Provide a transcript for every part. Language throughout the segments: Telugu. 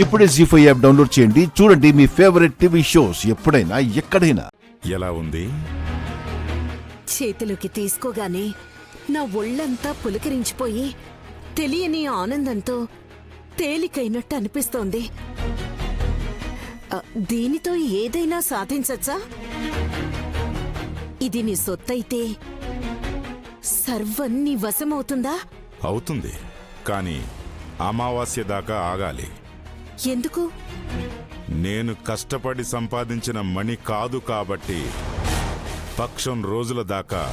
ఇప్పుడే జీ5 యాప్ డౌన్లోడ్ చేయండి. చూడండి మీ ఫేవరెట్ టీవీ షోస్ ఎప్పుడైనా ఎక్కడైనా. ఎలా ఉంది? చేతిలోకి తీసుకోగానే నా ఒళ్ళంతా పులకరించిపోయి తెలియని ఆనందంతో తేలికైనట్టు అనిపిస్తోంది. దీనితో ఏదైనా సాధించచ్చా? ఇది నీ సొత్తైతే సర్వం నీ వశమవుతుందా? అవుతుంది, కానీ అమావాస్య దాకా ఆగాలి. ఎందుకు? నేను కష్టపడి సంపాదించిన మణి కాదు కాబట్టి పక్షం రోజుల దాకా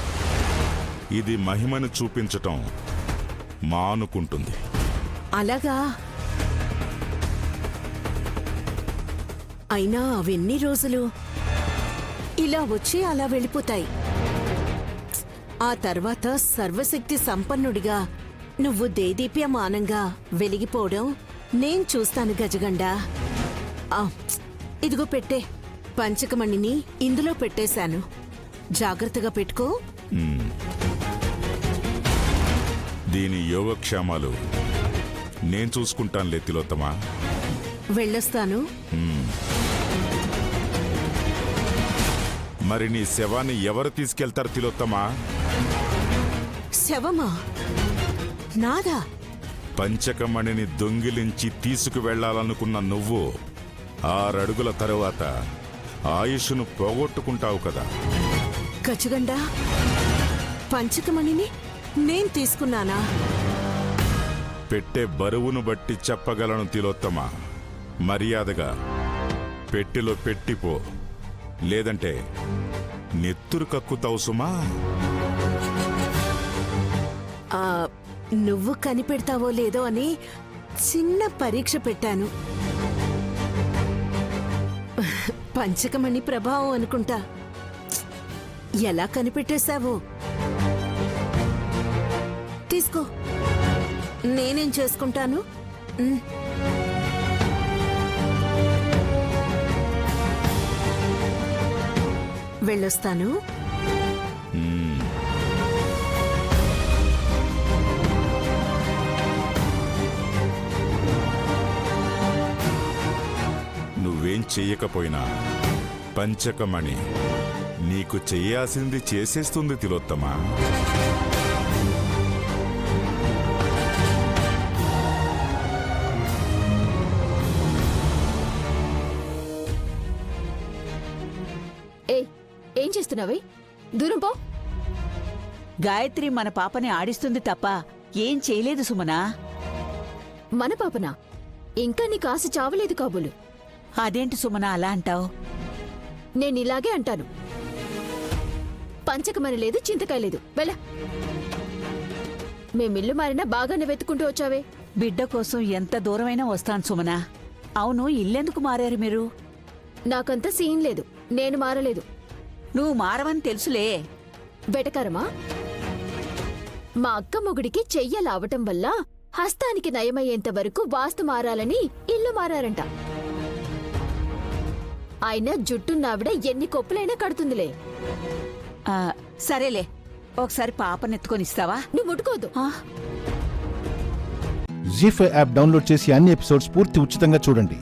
ఇది మహిమను చూపించటం మానుకుంటుంది. అలాగా? అయినా అవెన్ని రోజులు ఇలా వచ్చి అలా వెళ్ళిపోతాయి. ఆ తర్వాత సర్వశక్తి సంపన్నుడిగా నువ్వు దేదీప్యమానంగా వెలిగిపోవడం నేను చూస్తాను గజగండా. ఇదిగో పెట్టే. పంచకమణిని ఇందులో పెట్టేశాను, జాగ్రత్తగా పెట్టుకో. దీని యోగక్షేమాలు నేను చూసుకుంటానులే తిలోత్తమా. వెళ్ళొస్తాను. మరి నీ శవాన్ని ఎవరు తీసుకెళ్తారు తిలోత్తమా? శవమా? నాదా? పంచకమణిని దొంగిలించి తీసుకువెళ్లాలనుకున్న నువ్వు 6 అడుగుల తరువాత ఆయుష్ను పోగొట్టుకుంటావు కదా. గజగండా, పంచకమణిని నేను తీసుకున్నానా? పెట్టే బరువును బట్టి చెప్పగలను తిలోత్తమా. మర్యాదగా పెట్టెలో పెట్టిపో, లేదంటే నెత్తురు కక్కుతావు సుమా. నువ్వు కనిపెడతావో లేదో అని చిన్న పరీక్ష పెట్టాను. పంచకమణి ప్రభావం అనుకుంటా. ఎలా కనిపెట్టేశావో? తీసుకో, నేనేం చేసుకుంటాను. వెళ్ళొస్తాను. నువ్వేం చెయ్యకపోయినా పంచకమణి నీకు చెయ్యాల్సింది చేసేస్తుంది తిలోత్తమా. ఏం చేస్తున్నావే? దూరం పో. గాయత్రి మన పాపని ఆడిస్తుంది తప్ప ఏం చేయలేదు సుమనా. మన పాపనా? ఇంకా నీకు ఆశ చావలేదు కాబోలు. అదేంటి సుమనా అలా అంటావు? నేనిలాగే అంటాను. పంచకమని లేదు, చింతకాయ లేదు. వెళ్ళ. మేమిల్లు మారినా బాగానే వెతుకుంటూ వచ్చావే. బిడ్డ కోసం ఎంత దూరమైనా వస్తాను సుమనా. అవును, ఇల్లెందుకు మారారు మీరు? నాకంత సీన్ లేదు, నేను మారలేదు. నువ్వు మారవని తెలుసులే. వెటకారమా? మా అక్క మొగుడికి చెయ్యలావటం వల్ల హస్తానికి నయమయ్యేంత వరకు వాస్తు మారాలని ఇల్లు మారారంట. ఆయన జుట్టున్నావిడ ఎన్ని కొప్పులైనా కడుతుందిలే. సరేలే, ఒకసారి పాపనెత్తుకొని ఇస్తావా? నువ్వు ముట్టుకోదు. జీ5 యాప్ డౌన్లోడ్ చేసి అన్ని ఎపిసోడ్స్ పూర్తి ఉచితంగా చూడండి.